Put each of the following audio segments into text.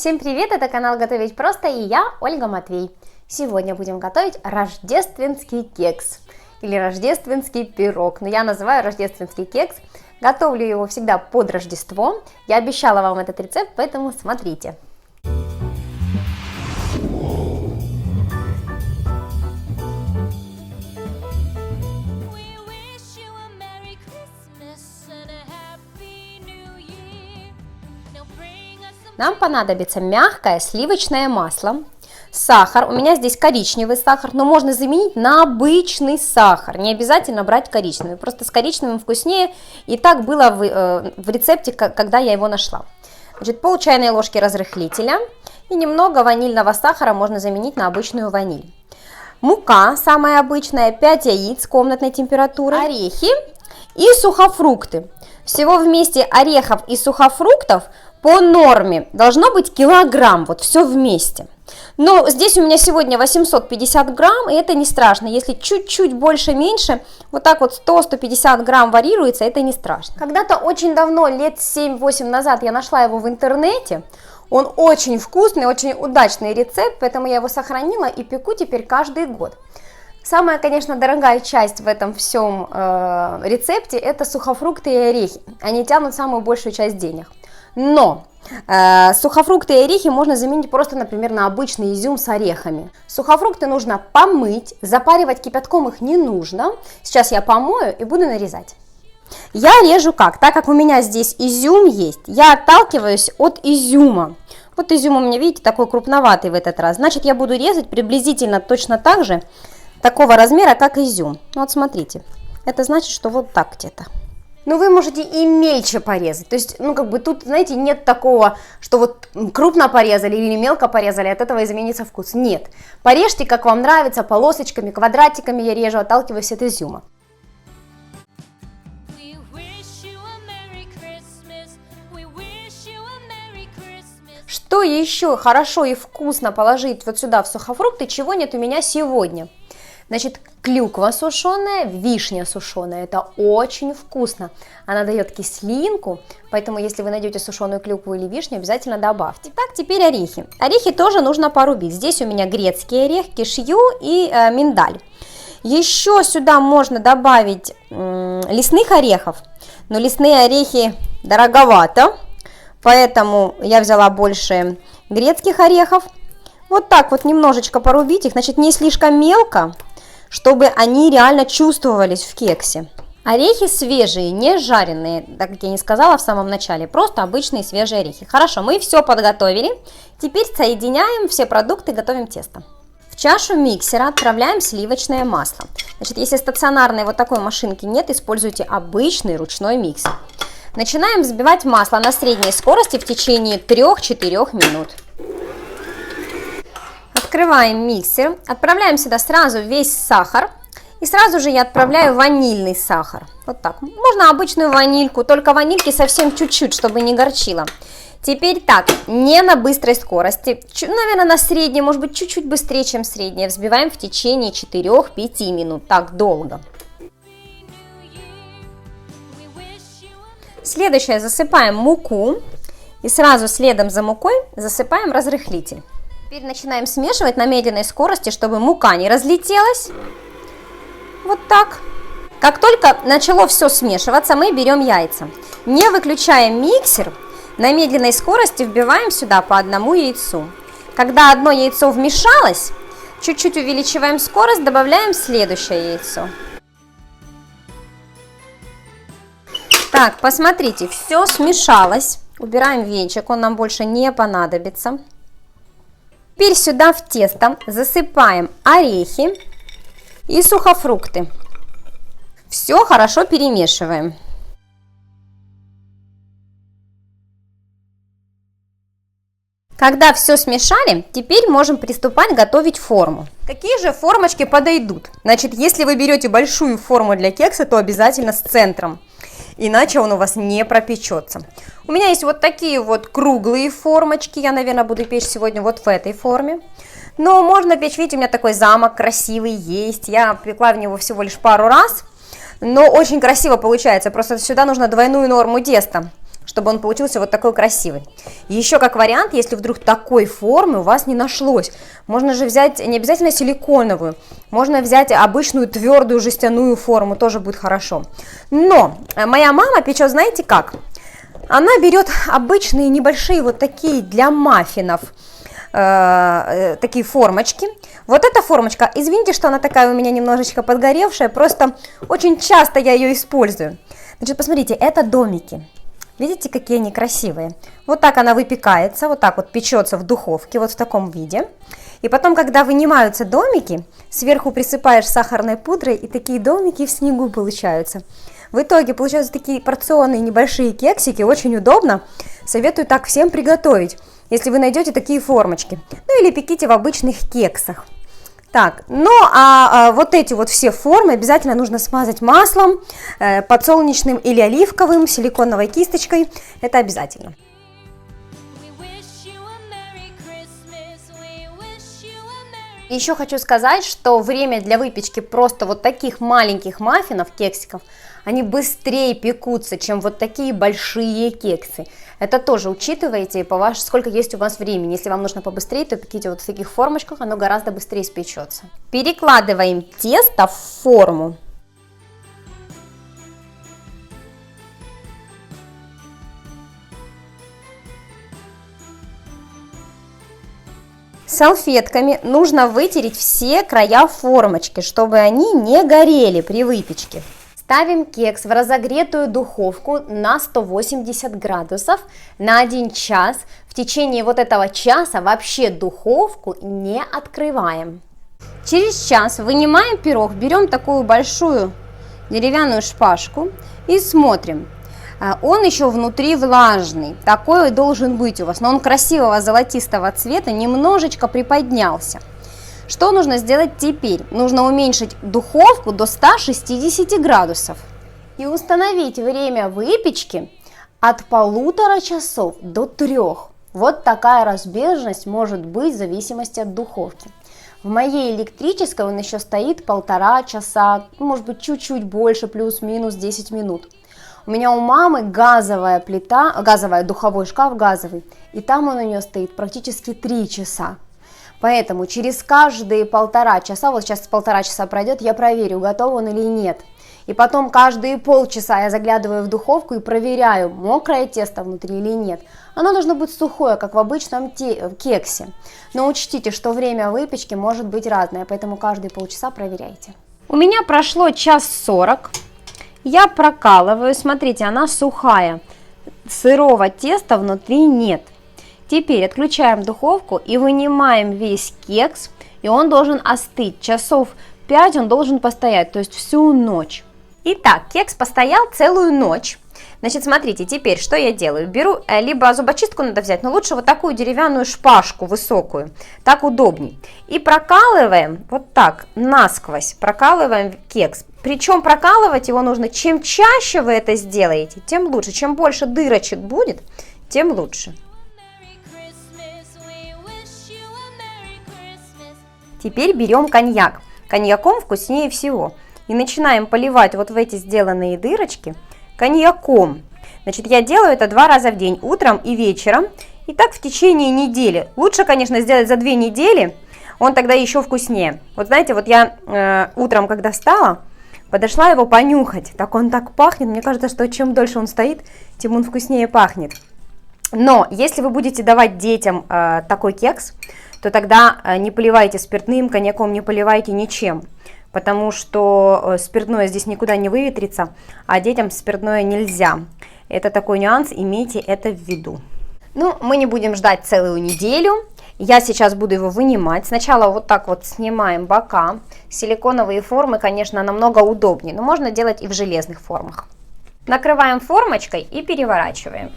Всем привет, это канал Готовить Просто и я, Ольга Матвей. Сегодня будем готовить рождественский кекс или рождественский пирог, но я называю рождественский кекс. Готовлю его всегда под Рождество. Я обещала вам этот рецепт, поэтому смотрите. Нам понадобится мягкое сливочное масло, сахар. У меня здесь коричневый сахар, но можно заменить на обычный сахар. Не обязательно брать коричневый, просто с коричневым вкуснее. И так было в рецепте, когда я его нашла. Значит, пол чайной ложки разрыхлителя и немного ванильного сахара можно заменить на обычную ваниль. Мука самая обычная, 5 яиц комнатной температуры, орехи и сухофрукты. Всего вместе орехов и сухофруктов по норме должно быть килограмм, вот все вместе. Но здесь у меня сегодня 850 грамм, и это не страшно. Если чуть-чуть больше-меньше, вот так вот 100-150 грамм варьируется, это не страшно. Когда-то очень давно, лет 7-8 назад, я нашла его в интернете. Он очень вкусный, очень удачный рецепт, поэтому я его сохранила и пеку теперь каждый год. Самая, конечно, дорогая часть в этом всем рецепте – это сухофрукты и орехи. Они тянут самую большую часть денег. Но сухофрукты и орехи можно заменить просто, например, на обычный изюм с орехами. Сухофрукты нужно помыть, запаривать кипятком их не нужно. Сейчас я помою и буду нарезать. Я режу как? Так как у меня здесь изюм есть, я отталкиваюсь от изюма. Вот изюм у меня, видите, такой крупноватый в этот раз. Значит, я буду резать приблизительно точно так же, такого размера, как изюм. Вот смотрите, это значит, что вот так где-то. Но вы можете и мельче порезать, то есть, тут, знаете, нет такого, что вот крупно порезали или мелко порезали, от этого изменится вкус. Нет, порежьте, как вам нравится, полосочками, квадратиками я режу, отталкиваюсь от изюма. Что еще хорошо и вкусно положить вот сюда в сухофрукты, чего нет у меня сегодня? Значит, клюква сушеная, вишня сушеная, это очень вкусно. Она дает кислинку, поэтому если вы найдете сушеную клюкву или вишню, обязательно добавьте. Итак, теперь орехи. Орехи тоже нужно порубить. Здесь у меня грецкий орех, кишью и миндаль. Еще сюда можно добавить лесных орехов, но лесные орехи дороговато, поэтому я взяла больше грецких орехов. Вот так вот немножечко порубить их, значит, не слишком мелко, чтобы они реально чувствовались в кексе. Орехи свежие, не жареные, так как я не сказала в самом начале, просто обычные свежие орехи. Хорошо, мы все подготовили, теперь соединяем все продукты, готовим тесто. В чашу миксера отправляем сливочное масло. Значит, если стационарной вот такой машинки нет, используйте обычный ручной миксер. Начинаем взбивать масло на средней скорости в течение 3-4 минут. Открываем миксер, отправляем сюда сразу весь сахар и сразу же я отправляю ванильный сахар. Вот так. Можно обычную ванильку, только ванильки совсем чуть-чуть, чтобы не горчило. Теперь так, не на быстрой скорости, наверное, на средней, может быть, чуть-чуть быстрее, чем средняя. Взбиваем в течение 4-5 минут, так долго. Следующее, засыпаем муку и сразу следом за мукой засыпаем разрыхлитель. Теперь начинаем смешивать на медленной скорости, чтобы мука не разлетелась. Вот так. Как только начало все смешиваться, мы берем яйца. Не выключаем миксер, на медленной скорости вбиваем сюда по одному яйцу. Когда одно яйцо вмешалось, чуть-чуть увеличиваем скорость, добавляем следующее яйцо. Так, посмотрите, все смешалось. Убираем венчик, он нам больше не понадобится. Теперь сюда в тесто засыпаем орехи и сухофрукты. Все хорошо перемешиваем. Когда все смешали, теперь можем приступать готовить форму. Какие же формочки подойдут? Значит, если вы берете большую форму для кекса, то обязательно с центром. Иначе он у вас не пропечется. У меня есть вот такие вот круглые формочки. Я, наверное, буду печь сегодня вот в этой форме. Но можно печь, видите, у меня такой замок красивый есть. Я пекла в него всего лишь пару раз. Но очень красиво получается. Просто сюда нужно двойную норму теста. чтобы он получился вот такой красивый. Еще как вариант, если вдруг такой формы у вас не нашлось, можно же взять не обязательно силиконовую, можно взять обычную твердую жестяную форму, тоже будет хорошо. Но моя мама печет, знаете как? Она берет обычные небольшие вот такие для маффинов, такие формочки. Вот эта формочка, извините, что она такая у меня немножечко подгоревшая, просто очень часто я ее использую. Значит, посмотрите, это домики. Видите, какие они красивые? Вот так она выпекается, вот так вот печется в духовке, вот в таком виде. И потом, когда вынимаются домики, сверху присыпаешь сахарной пудрой, и такие домики в снегу получаются. В итоге получаются такие порционные небольшие кексики, очень удобно. Советую так всем приготовить, если вы найдете такие формочки. Ну или пеките в обычных кексах. Так, ну вот эти вот все формы обязательно нужно смазать маслом, подсолнечным или оливковым, силиконовой кисточкой. Это обязательно. Еще хочу сказать, что время для выпечки просто вот таких маленьких маффинов, кексиков, они быстрее пекутся, чем вот такие большие кексы. Это тоже учитывайте, сколько есть у вас времени. Если вам нужно побыстрее, то пеките вот в таких формочках, оно гораздо быстрее испечется. Перекладываем тесто в форму. Салфетками нужно вытереть все края формочки, чтобы они не горели при выпечке. Ставим кекс в разогретую духовку на 180 градусов на 1 час. В течение вот этого часа вообще духовку не открываем. Через час вынимаем пирог, берем такую большую деревянную шпажку и смотрим. Он еще внутри влажный, такой должен быть у вас, но он красивого золотистого цвета, немножечко приподнялся. Что нужно сделать теперь? Нужно уменьшить духовку до 160 градусов и установить время выпечки от 1,5 часов до 3. Вот такая разбежность может быть в зависимости от духовки. В моей электрической он еще стоит 1,5 часа, может быть чуть-чуть больше, плюс-минус 10 минут. У меня у мамы газовая плита, духовой шкаф газовый, и там он у нее стоит практически 3 часа. Поэтому через каждые 1,5 часа, вот сейчас 1,5 часа пройдет, я проверю, готов он или нет. И потом каждые полчаса я заглядываю в духовку и проверяю, мокрое тесто внутри или нет. Оно должно быть сухое, как в обычном кексе. Но учтите, что время выпечки может быть разное, поэтому каждые полчаса проверяйте. У меня прошло 1:40. Я прокалываю, смотрите, она сухая, сырого теста внутри нет. Теперь отключаем духовку и вынимаем весь кекс, и он должен остыть. Часов 5 он должен постоять, то есть всю ночь. Итак, кекс постоял целую ночь. Значит, смотрите, теперь что я делаю? Беру, либо зубочистку надо взять, но лучше вот такую деревянную шпажку высокую, так удобней. И прокалываем вот так, насквозь, прокалываем кекс. Причем прокалывать его нужно, чем чаще вы это сделаете, тем лучше. Чем больше дырочек будет, тем лучше. Теперь берем коньяк. Коньяком вкуснее всего. И начинаем поливать вот в эти сделанные дырочки коньяком. Значит, я делаю это 2 раза в день, утром и вечером. И так в течение недели. Лучше, конечно, сделать за 2 недели, он тогда еще вкуснее. Вот знаете, вот я утром, когда встала, подошла его понюхать. Так он так пахнет. Мне кажется, что чем дольше он стоит, тем он вкуснее пахнет. Но если вы будете давать детям такой кекс, то тогда не поливайте спиртным, коньяком не поливайте ничем, потому что спиртное здесь никуда не выветрится, а детям спиртное нельзя. Это такой нюанс, имейте это в виду. Ну, мы не будем ждать целую неделю, я сейчас буду его вынимать. Сначала вот так вот снимаем бока. Силиконовые формы, конечно, намного удобнее, но можно делать и в железных формах. Накрываем формочкой и переворачиваем.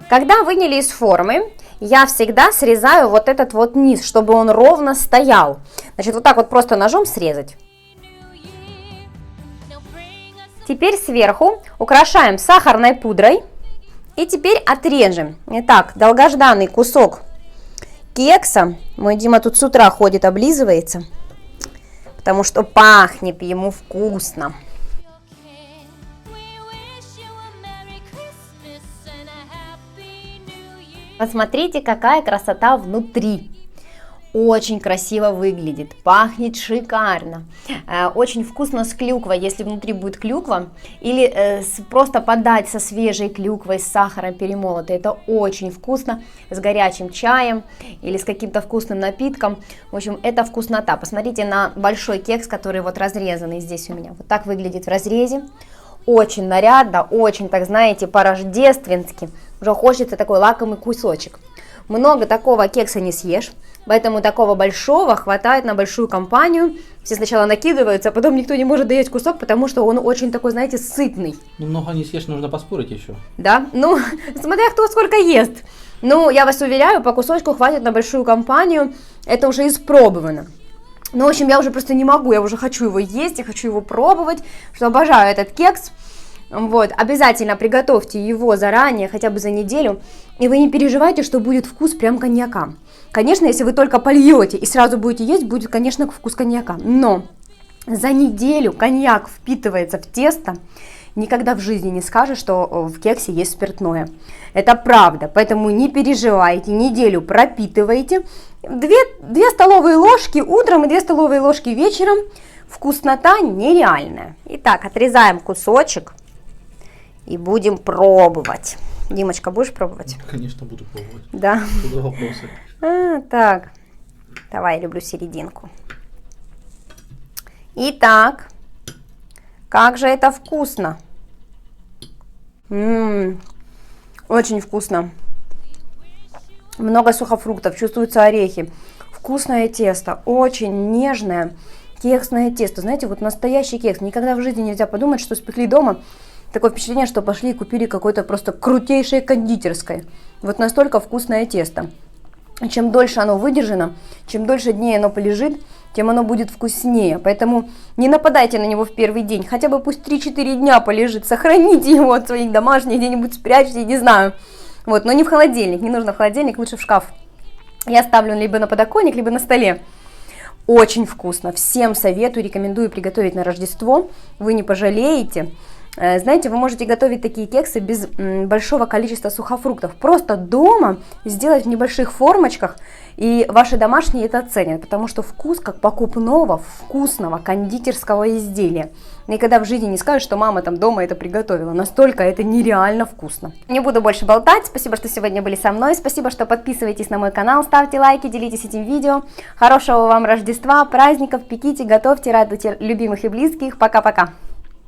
Когда выняли из формы, я всегда срезаю вот этот вот низ, чтобы он ровно стоял. Значит, вот так вот просто ножом срезать. Теперь сверху украшаем сахарной пудрой. И теперь отрежем. Итак, долгожданный кусок кекса. Мой Дима тут с утра ходит, облизывается, потому что пахнет ему вкусно. Посмотрите, какая красота внутри. Очень красиво выглядит, пахнет шикарно, очень вкусно с клюквой, если внутри будет клюква, или просто подать со свежей клюквой, с сахаром перемолотой, это очень вкусно, с горячим чаем или с каким-то вкусным напитком, в общем, это вкуснота. Посмотрите на большой кекс, который вот разрезанный здесь у меня, вот так выглядит в разрезе, очень нарядно, очень, так знаете, по-рождественски, уже хочется такой лакомый кусочек. Много такого кекса не съешь, поэтому такого большого хватает на большую компанию. Все сначала накидываются, а потом никто не может доесть кусок, потому что он очень такой, знаете, сытный. Ну, много не съешь, нужно поспорить еще. Да, ну, смотря кто сколько ест. Ну, я вас уверяю, по кусочку хватит на большую компанию, это уже испробовано. Ну, в общем, я уже просто не могу, я уже хочу его есть, я хочу его пробовать, что обожаю этот кекс. Вот, обязательно приготовьте его заранее, хотя бы за неделю, и вы не переживайте, что будет вкус прям коньяка. Конечно, если вы только польете и сразу будете есть, будет, конечно, вкус коньяка, но за неделю коньяк впитывается в тесто, никогда в жизни не скажешь, что в кексе есть спиртное. Это правда, поэтому не переживайте, неделю пропитывайте. 2 столовые ложки утром и 2 столовые ложки вечером, вкуснота нереальная. Итак, отрезаем кусочек. И будем пробовать. Димочка, будешь пробовать? Конечно, буду пробовать. Да. Куда вопросы? Так. Давай, я люблю серединку. Итак. Как же это вкусно. Очень вкусно. Много сухофруктов, чувствуются орехи. Вкусное тесто, очень нежное кексное тесто. Знаете, вот настоящий кекс. Никогда в жизни нельзя подумать, что спекли дома. Такое впечатление, что пошли и купили какой-то просто крутейшей кондитерской. Вот настолько вкусное тесто. Чем дольше оно выдержано, чем дольше дней оно полежит, тем оно будет вкуснее. Поэтому не нападайте на него в первый день. Хотя бы пусть 3-4 дня полежит. Сохраните его от своих домашних, где-нибудь спрячьте, не знаю. Вот, но не в холодильник. Не нужно в холодильник, лучше в шкаф. Я ставлю либо на подоконник, либо на столе. Очень вкусно. Всем советую, рекомендую приготовить на Рождество. Вы не пожалеете. Знаете, вы можете готовить такие кексы без большого количества сухофруктов. Просто дома сделать в небольших формочках, и ваши домашние это ценят, потому что вкус как покупного, вкусного кондитерского изделия. Никогда в жизни не скажешь, что мама там дома это приготовила. Настолько это нереально вкусно. Не буду больше болтать. Спасибо, что сегодня были со мной. Спасибо, что подписываетесь на мой канал, ставьте лайки, делитесь этим видео. Хорошего вам Рождества, праздников, пеките, готовьте, радуйте любимых и близких. Пока-пока.